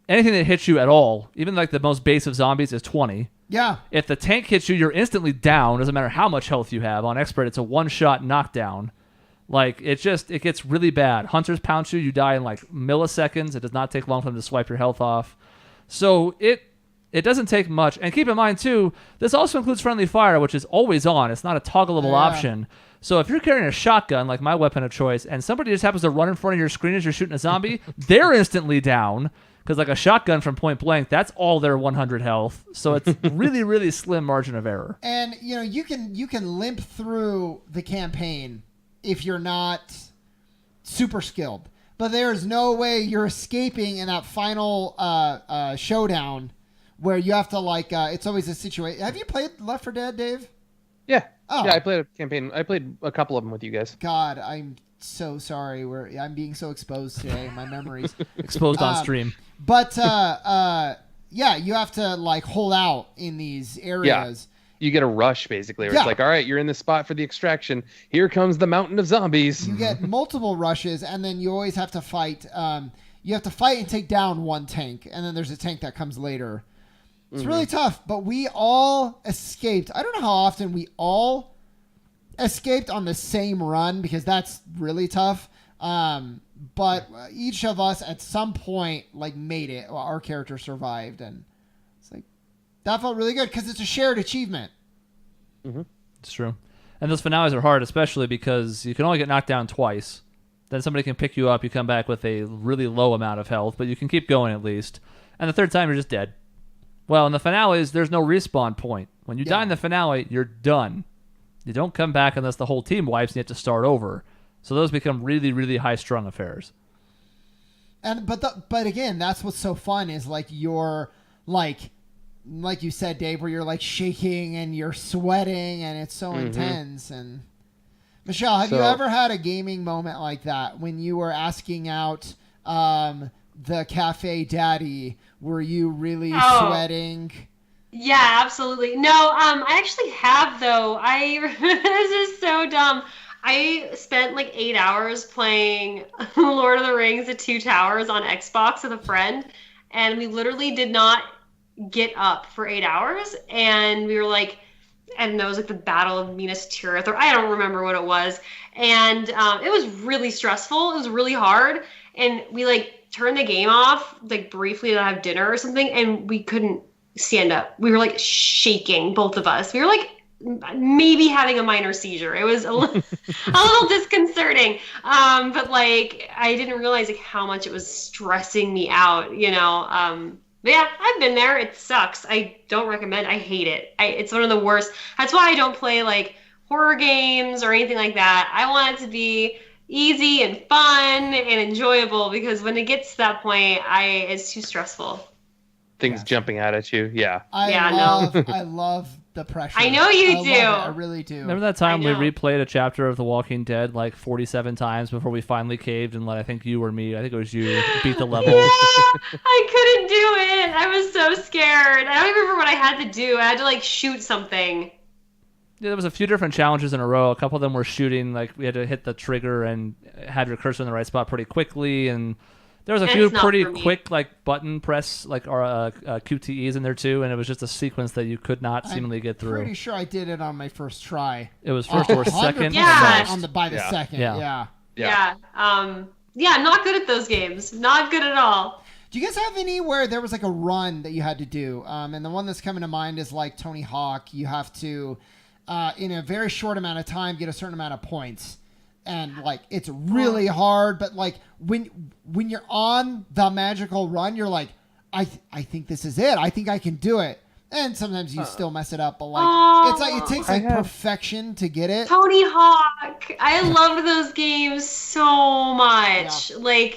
Anything that hits you at all, even like the most base of zombies, is 20.
Yeah.
If the tank hits you, you're instantly down. Doesn't matter how much health you have. On expert, it's a one-shot knockdown. Like, it gets really bad. Hunters pounce you. You die in like milliseconds. It does not take long for them to swipe your health off. So it doesn't take much. And keep in mind, too, this also includes friendly fire, which is always on. It's not a toggleable option. So if you're carrying a shotgun, like my weapon of choice, and somebody just happens to run in front of your screen as you're shooting a zombie, they're instantly down. Because like a shotgun from point blank, that's all their 100 health. So it's really, really slim margin of error.
And you can limp through the campaign if you're not super skilled. But there's no way you're escaping in that final showdown where you have to it's always a situation. Have you played Left 4 Dead, Dave?
Yeah.
Oh.
Yeah, I played a campaign. I played a couple of them with you guys.
God, I'm so sorry. I'm being so exposed today. My memories
exposed on stream.
But yeah, you have to hold out in these areas.
Yeah. You get a rush basically. Where It's like, all right, you're in the spot for the extraction. Here comes the mountain of zombies.
You get multiple rushes, and then you always have to fight. You have to fight and take down one tank, and then there's a tank that comes later. It's really tough, but we all escaped. I don't know how often we all escaped on the same run because that's really tough. But each of us at some point made it. Our character survived, and it's that felt really good because it's a shared achievement.
Mm-hmm.
It's true. And those finales are hard, especially because you can only get knocked down twice. Then somebody can pick you up. You come back with a really low amount of health, but you can keep going at least. And the third time, you're just dead. Well, in the finales, there's no respawn point. When you die in the finale, you're done. You don't come back unless the whole team wipes and you have to start over. So those become really, really high-strung affairs.
And but again, that's what's so fun is you're like you said, Dave, where you're shaking and you're sweating and it's so intense. And Michelle, have you ever had a gaming moment like that when you were asking out the cafe daddy? Were you really sweating?
Yeah, absolutely. No, I actually have though. This is so dumb. I spent 8 hours playing Lord of the Rings: The Two Towers on Xbox with a friend, and we literally did not get up for 8 hours. And we were I don't know, it was the Battle of Minas Tirith, or I don't remember what it was. And it was really stressful. It was really hard. And we turned the game off briefly to have dinner or something, and we couldn't stand up. We were shaking, both of us. We were maybe having a minor seizure. It was a little disconcerting. But I didn't realize how much it was stressing me out, But yeah, I've been there. It sucks. I don't recommend. I hate it. It's one of the worst. That's why I don't play horror games or anything like that. I want it to be easy and fun and enjoyable, because when it gets to that point, it's too stressful.
Things jumping out at you. Yeah.
I love the pressure.
I know you do.
I really do.
Remember that time we replayed a chapter of The Walking Dead 47 times before we finally caved and I think you or me, I think it was you, beat the level?
Yeah, I couldn't do it. I was so scared. I don't remember what I had to do. I had to shoot something.
Yeah, there was a few different challenges in a row. A couple of them were shooting, we had to hit the trigger and have your cursor in the right spot pretty quickly, and there was a few pretty quick button press or QTEs in there too, and it was just a sequence that you could not seemingly get through.
I'm pretty sure I did it on my first try.
It was first or second.
Yeah.
By the second. Yeah.
Yeah. Not good at those games. Not good at all.
Do you guys have any where there was a run that you had to do? And the one that's coming to mind is Tony Hawk. You have to, in a very short amount of time, get a certain amount of points. And it's really hard, but when you're on the magical run, you're I think this is it. I think I can do it. And sometimes you still mess it up, but it takes perfection to get it.
Tony Hawk, I loved those games so much.
Yeah.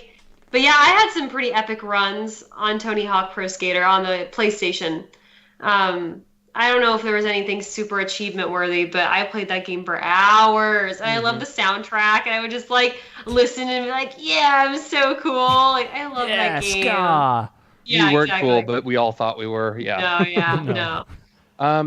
But yeah, I had some pretty epic runs on Tony Hawk Pro Skater on the PlayStation. I don't know if there was anything super achievement worthy, but I played that game for hours. And I love the soundtrack, and I would just listen and be yeah, I'm so cool. I love that game.
Ska.
Yeah,
we weren't
exactly.
cool, but we all thought we were. Yeah.
No, yeah,
No.
no.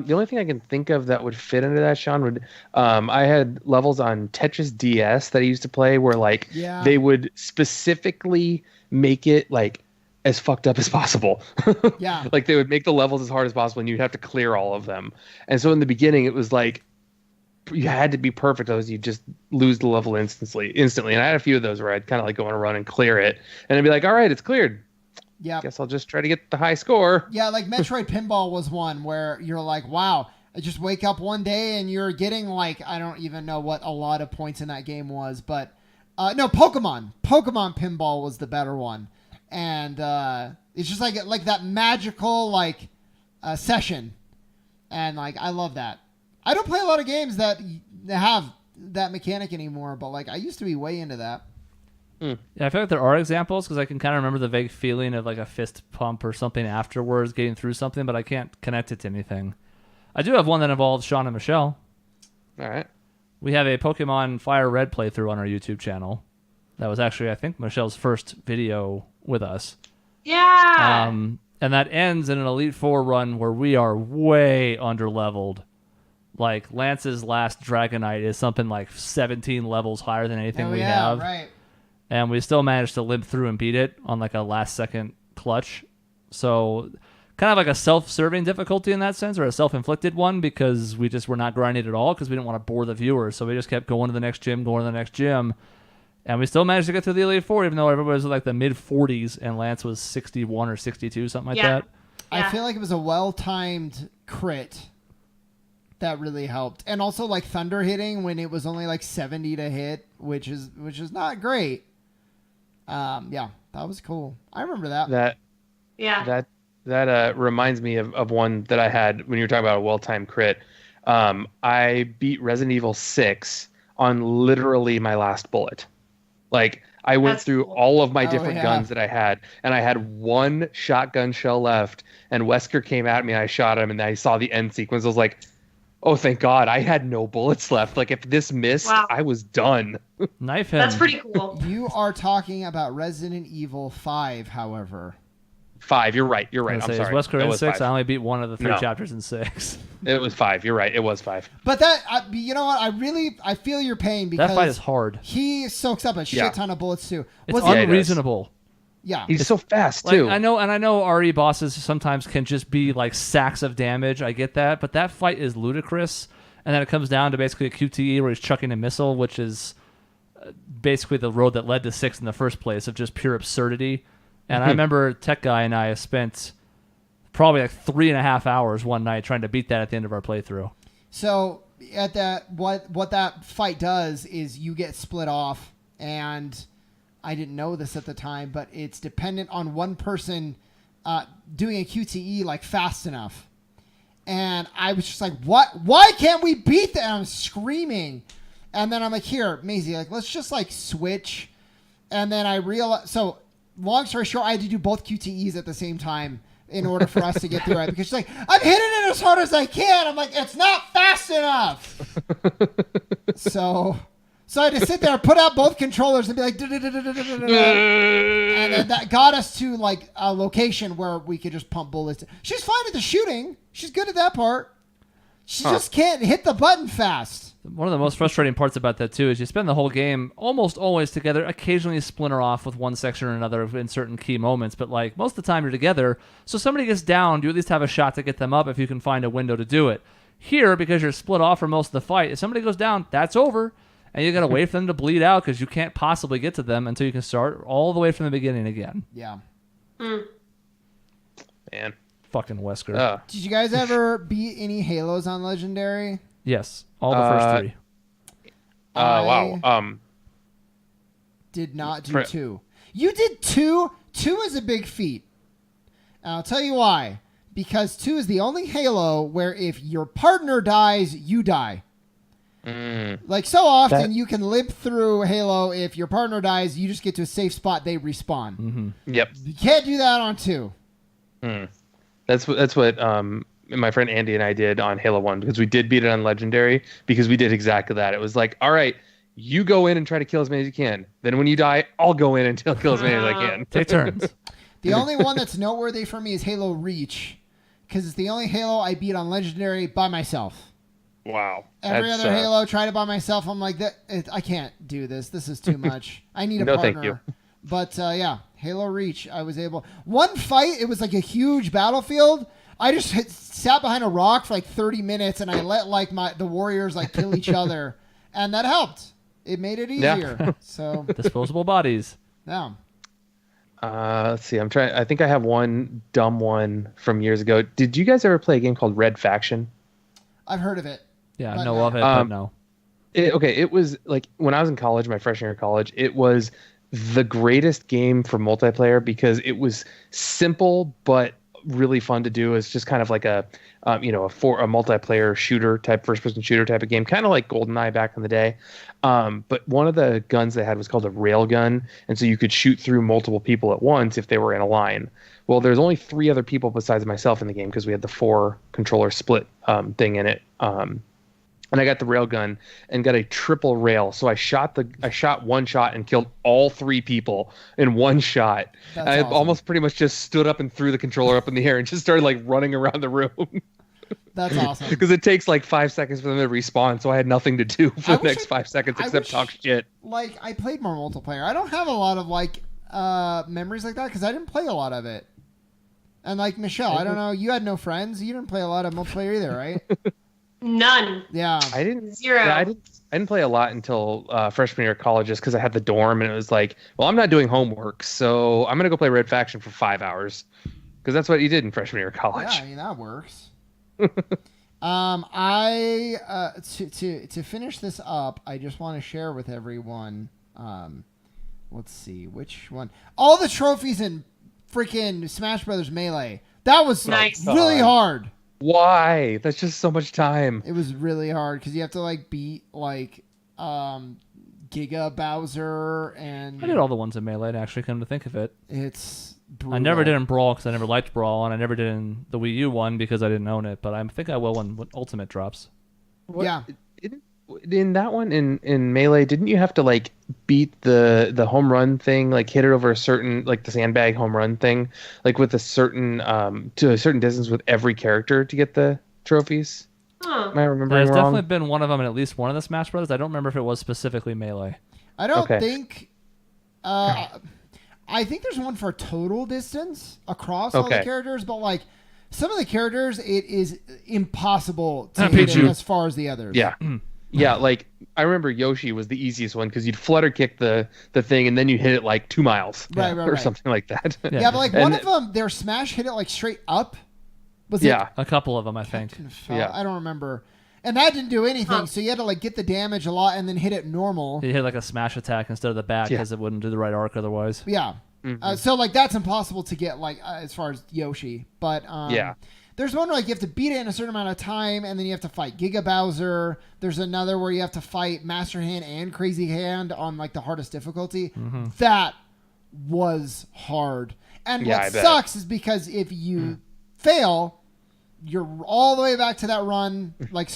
The only thing I can think of that would fit into that, Shaun, would I had levels on Tetris DS that I used to play where like
Yeah.
they would specifically make it like as fucked up as possible.
Yeah.
Like they would make the levels as hard as possible and you'd have to clear all of them. And so in the beginning it was like you had to be perfect, otherwise you just lose the level instantly. And I had a few of those where I'd kind of like go on a run and clear it, and I'd be like, all right, it's cleared.
Yeah.
Guess I'll just try to get the high score.
Yeah, like Metroid Pinball was one where you're like, wow, I just wake up one day and you're getting like, I don't even know what a lot of points in that game was, but no, Pokemon Pinball was the better one. And it's just like that magical like session. And like, I love that. I don't play a lot of games that have that mechanic anymore, but like I used to be way into that.
Yeah, I feel like there are examples because I can kind of remember the vague feeling of like a fist pump or something afterwards getting through something, but I can't connect it to anything. I do have one that involves Shaun and Michelle.
All right.
We have a Pokemon Fire Red playthrough on our YouTube channel. That was actually, I think, Michelle's first video with us.
Yeah.
And that ends in an Elite Four run where we are way underleveled. Like Lance's last Dragonite is something like 17 levels higher than anything we have.
Right.
And we still managed to limp through and beat it on like a last second clutch. So kind of like a self-serving difficulty in that sense, or a self-inflicted one, because we just were not grinding at all because we didn't want to bore the viewers. So we just kept going to the next gym. And we still managed to get through the Elite Four, even though everybody was like the mid-40s and Lance was 61 or 62, something like that.
I feel like it was a well-timed crit that really helped. And also like thunder hitting when it was only like 70 to hit, which is not great. Yeah, that was cool. I remember that.
That reminds me of one that I had when you were talking about a well-timed crit. I beat Resident Evil 6 on literally my last bullet. Like I went through all of my different guns that I had, and I had one shotgun shell left, and Wesker came at me and I shot him, and I saw the end sequence. I was like, oh, thank God, I had no bullets left. Like if this missed, I was done.
Knife him.
That's pretty cool.
You are talking about Resident Evil 5, however.
5, you're right. I'm sorry.
Is Wesker in 6?
5.
I only beat one of the 3 chapters in 6.
It was 5. You're right. It was 5.
But that, you know what? I feel your pain because
that fight is hard.
He soaks up a shit ton of bullets too.
It's unreasonable.
Yeah,
he's so fast too.
I know RE bosses sometimes can just be like sacks of damage. I get that, but that fight is ludicrous. And then it comes down to basically a QTE where he's chucking a missile, which is basically the road that led to 6 in the first place of just pure absurdity. And I remember Tech Guy and I spent probably like 3.5 hours one night trying to beat that at the end of our playthrough.
So at that, what that fight does is you get split off, and I didn't know this at the time, but it's dependent on one person doing a QTE like fast enough. And I was just like, what? Why can't we beat that? And I'm screaming. And then I'm like, here, Maisie, like, let's just like switch. And then I realized, so long story short, I had to do both QTEs at the same time in order for us to get through it. Because she's like, I'm hitting it as hard as I can. I'm like, it's not fast enough. So I had to sit there, put out both controllers, and be like, and then that got us to like a location where we could just pump bullets. She's fine at the shooting. She's good at that part. She just can't hit the button fast.
One of the most frustrating parts about that too is you spend the whole game almost always together. Occasionally you splinter off with one section or another in certain key moments, but like most of the time you're together. So somebody gets down, you at least have a shot to get them up if you can find a window to do it. Here, because you're split off for most of the fight, if somebody goes down, that's over. And you got to wait for them to bleed out because you can't possibly get to them until you can start all the way from the beginning again.
Yeah.
Man.
Fucking Wesker.
Did you guys ever beat any Halos on Legendary?
Yes. All the first 3.
Wow.
Did not do 2. You did 2? 2 is a big feat. And I'll tell you why. Because 2 is the only Halo where if your partner dies, you die. Like so often you can limp through Halo. If your partner dies, you just get to a safe spot, they respawn.
Mm-hmm.
Yep.
You can't do that on 2.
That's what my friend Andy and I did on Halo 1, because we did beat it on Legendary, because we did exactly that. It was like, all right, you go in and try to kill as many as you can. Then when you die, I'll go in and kill as many as I can.
Take turns.
The only one that's noteworthy for me is Halo Reach, because it's the only Halo I beat on Legendary by myself.
Wow.
Every other Halo, tried it by myself. I'm like, I can't do this. This is too much. I need a partner.
Thank you.
But yeah, Halo Reach, I was able. One fight, it was like a huge battlefield. I just sat behind a rock for like 30 minutes, and I let like the warriors like kill each other, and that helped. It made it easier.
Yeah.
So
disposable bodies.
yeah.
Let's see. I'm trying. I think I have one dumb one from years ago. Did you guys ever play a game called Red Faction?
I've heard of it.
Yeah, I know of it, but no.
It was like when I was in college, my freshman year of college, it was the greatest game for multiplayer because it was simple but really fun to do. It's just kind of like a multiplayer shooter type, first person shooter type of game, kind of like GoldenEye back in the day. But one of the guns they had was called a rail gun, and so you could shoot through multiple people at once if they were in a line. Well, there's only 3 other people besides myself in the game because we had the 4 controller split thing in it. And I got the rail gun and got a triple rail. So I shot one shot and killed all 3 people in one shot. I
awesome.
almost pretty much just stood up and threw the controller up in the air and just started like running around the room.
That's awesome.
Because it takes like 5 seconds for them to respawn, so I had nothing to do for the next 5 seconds except talk shit.
Like I played more multiplayer. I don't have a lot of like memories like that because I didn't play a lot of it. And like Michelle, I don't know, you had no friends. You didn't play a lot of multiplayer either, right?
None.
Yeah.
I didn't.
0.
Yeah, I didn't play a lot until freshman year of college, just because I had the dorm, and it was like, well, I'm not doing homework, so I'm gonna go play Red Faction for 5 hours, because that's what you did in freshman year of college.
Yeah, I mean that works. To finish this up, I just want to share with everyone. Let's see which one. All the trophies in freaking Smash Brothers Melee. That was
nice.
Really hard.
Why? That's just so much time.
It was really hard because you have to like beat like Giga Bowser and.
I did all the ones in Melee, actually, come to think of it.
It's brutal.
I never did in Brawl because I never liked Brawl, and I never did in the Wii U one because I didn't own it, but I think I will when Ultimate drops.
Yeah.
In that one, in Melee, didn't you have to like beat the home run thing, like hit it over a certain, like the sandbag home run thing, like with a certain to a certain distance with every character to get the trophies?
Huh.
Am I remembering
There's
wrong?
definitely been one of them in at least one of the Smash Brothers. I don't remember if it was specifically Melee.
I don't
Okay.
think. I think there's one for total distance across all the characters, but like some of the characters, it is impossible to hit them as far as the others.
Yeah. Yeah, like I remember Yoshi was the easiest one because you'd flutter kick the thing and then you hit it like 2 miles or something like that.
Yeah, but like one of them, their smash hit it like straight up. Was it?
A couple of them, I think.
Yeah.
I don't remember. And that didn't do anything, so you had to like get the damage a lot and then hit it normal.
You hit like a smash attack instead of the back because it wouldn't do the right arc otherwise.
Yeah. So like that's impossible to get like as far as Yoshi, but there's one where like you have to beat it in a certain amount of time, and then you have to fight Giga Bowser. There's another where you have to fight Master Hand and Crazy Hand on like the hardest difficulty. That was hard. And what sucks is because if you fail, you're all the way back to that run. Like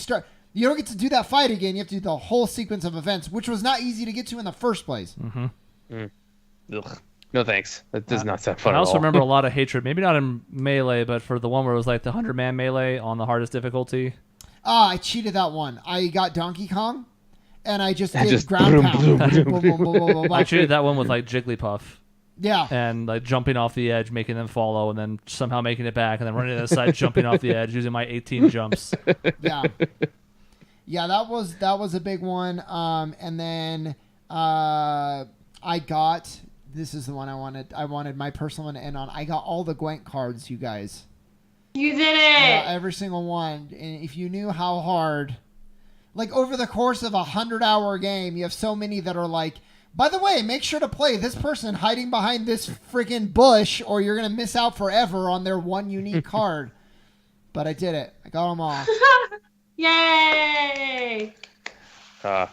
you don't get to do that fight again. You have to do the whole sequence of events, which was not easy to get to in the first place.
Ugh. No thanks. That does not sound fun
I
at
also
all.
remember a lot of hatred, maybe not in Melee, but for the one where it was like the 100-man Melee on the hardest difficulty.
I cheated that one. I got Donkey Kong, and I just did
just
ground
boom,
pound.
boom,
Boom, boom, boom, boom, boom, boom.
I cheated that one with like Jigglypuff.
Yeah.
And like jumping off the edge, making them follow, and then somehow making it back, and then running to the side, jumping off the edge, using my 18 jumps.
Yeah. Yeah, that was a big one. And then I got... This is the one I wanted. I wanted my personal one to end on. I got all the Gwent cards, you guys.
You did it!
Every single one. And if you knew how hard... Like, over the course of a 100-hour game, you have so many that are like, by the way, make sure to play this person hiding behind this freaking bush, or you're going to miss out forever on their one unique card. But I did it. I got them all.
Yay!
Got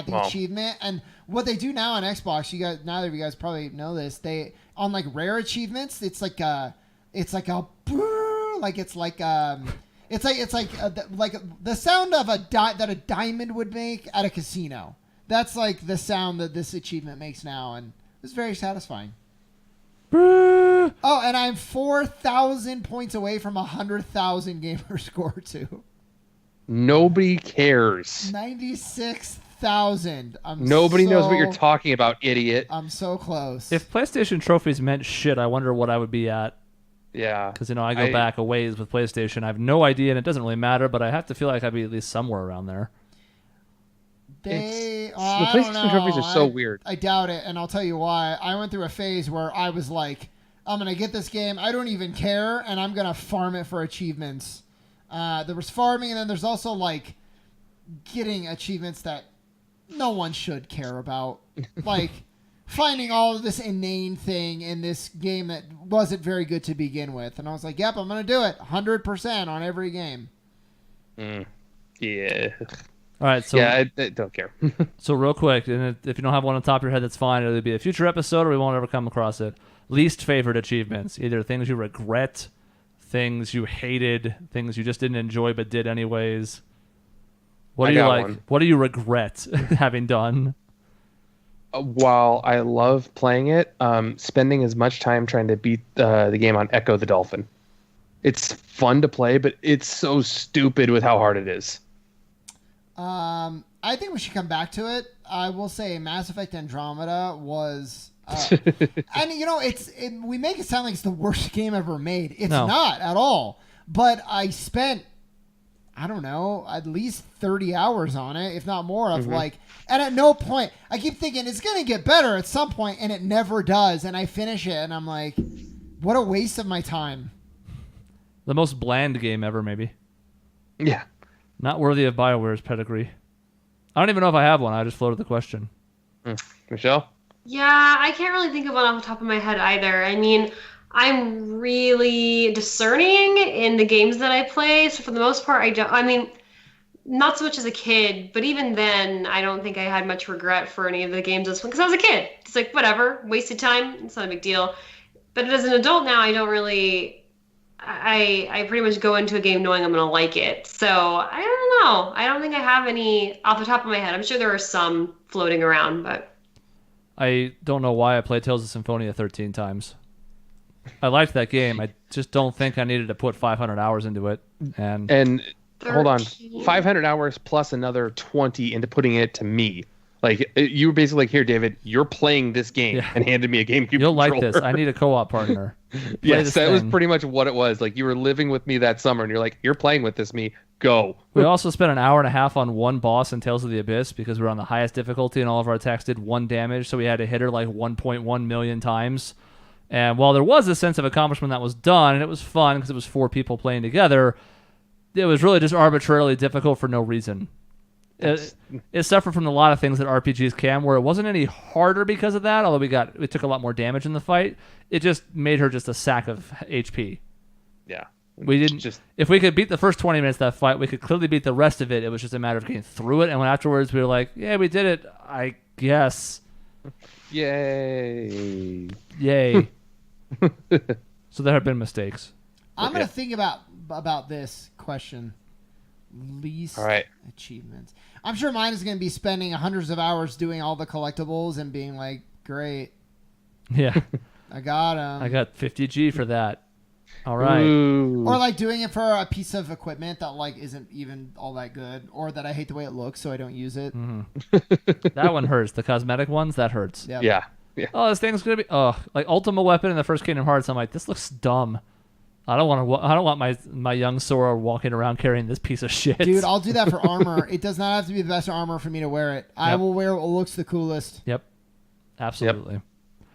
the achievement. And what they do now on Xbox, you guys, neither of you guys probably know this, they on like rare achievements, it's like the sound of that a diamond would make at a casino. That's like the sound that this achievement makes now, and it's very satisfying.
Brrr.
Oh, and I'm 4,000 points away from 100,000 gamer score too.
Nobody cares.
96,000.
Nobody knows what you're talking about, idiot.
I'm so close.
If PlayStation trophies meant shit, I wonder what I would be at.
Yeah.
Because, I go back a ways with PlayStation. I have no idea, and it doesn't really matter, but I have to feel like I'd be at least somewhere around there.
The PlayStation trophies are so weird.
I doubt it, and I'll tell you why. I went through a phase where I was like, I'm going to get this game, I don't even care, and I'm going to farm it for achievements. There was farming, and then there's also, like, getting achievements that no one should care about. Like, finding all of this inane thing in this game that wasn't very good to begin with. And I was like, yep, I'm going to do it 100% on every game.
Yeah.
All right, so
yeah, I don't care.
So real quick, and if you don't have one on top of your head, that's fine. It'll be a future episode, or we won't ever come across it. Least favorite achievements, either things you regret, things you hated, things you just didn't enjoy but did anyways. What do you like? One. What do you regret having done?
While I love playing it, spending as much time trying to beat the game on Echo the Dolphin. It's fun to play, but it's so stupid with how hard it is.
I think we should come back to it. I will say Mass Effect Andromeda was... and, we make it sound like it's the worst game ever made. It's not at all. But I spent, I don't know, at least 30 hours on it, if not more, of and at no point, I keep thinking it's going to get better at some point, and it never does. And I finish it, and I'm like, what a waste of my time.
The most bland game ever, maybe.
Yeah.
Not worthy of BioWare's pedigree. I don't even know if I have one. I just floated the question.
Michelle?
Yeah, I can't really think of one off the top of my head either. I mean, I'm really discerning in the games that I play. So for the most part, not so much as a kid, but even then, I don't think I had much regret for any of the games because I was a kid. It's like, whatever, wasted time. It's not a big deal. But as an adult now, I don't really... I pretty much go into a game knowing I'm going to like it. So I don't know. I don't think I have any off the top of my head. I'm sure there are some floating around, but...
I don't know why I played Tales of Symphonia 13 times. I liked that game. I just don't think I needed to put 500 hours into it. And
13.
Hold on, 500 hours plus another 20 into putting it to me. Like, you were basically like, here, David, you're playing this game, and handed me a GameCube
You'll
controller.
like this. I need a co-op partner.
Yes, that was pretty much what it was. Like, you were living with me that summer, and you're like, you're playing with this, me. Go.
We also spent an hour and a half on one boss in Tales of the Abyss because we were on the highest difficulty, and all of our attacks did 1 damage, so we had to hit her like 1.1 million times. And while there was a sense of accomplishment that was done, and it was fun because it was 4 people playing together, it was really just arbitrarily difficult for no reason. It suffered from a lot of things that RPGs can, where it wasn't any harder because of that, although we took a lot more damage in the fight. It just made her just a sack of HP.
Yeah.
We didn't. If we could beat the first 20 minutes of that fight, we could clearly beat the rest of it. It was just a matter of getting through it. And when afterwards we were like, yeah, we did it, I guess.
Yay.
So there have been mistakes.
I'm going to think about this question. Least achievements. I'm sure mine is going to be spending hundreds of hours doing all the collectibles and being like, great.
Yeah.
I got them.
I got 50G for that. All right.
Ooh.
Or like doing it for a piece of equipment that like isn't even all that good, or that I hate the way it looks, so I don't use it.
Mm-hmm. That one hurts. The cosmetic ones, that hurts.
Yep.
Yeah.
Oh, this thing's gonna be like Ultima Weapon in the first Kingdom Hearts. I'm like, this looks dumb. I don't want my young Sora walking around carrying this piece of shit.
Dude, I'll do that for armor. It does not have to be the best armor for me to wear it. I will wear what looks the coolest.
Yep. Absolutely.
Yep.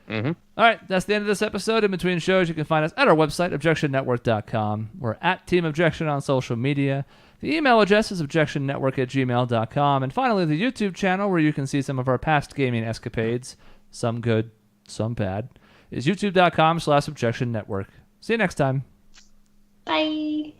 Mm-hmm.
All right, that's the end of this episode. In between shows, you can find us at our website, objectionnetwork.com. We're at Team Objection on social media. The email address is objectionnetwork@gmail.com. And finally, the YouTube channel, where you can see some of our past gaming escapades, some good, some bad, is youtube.com/objectionnetwork. See you next time.
Bye.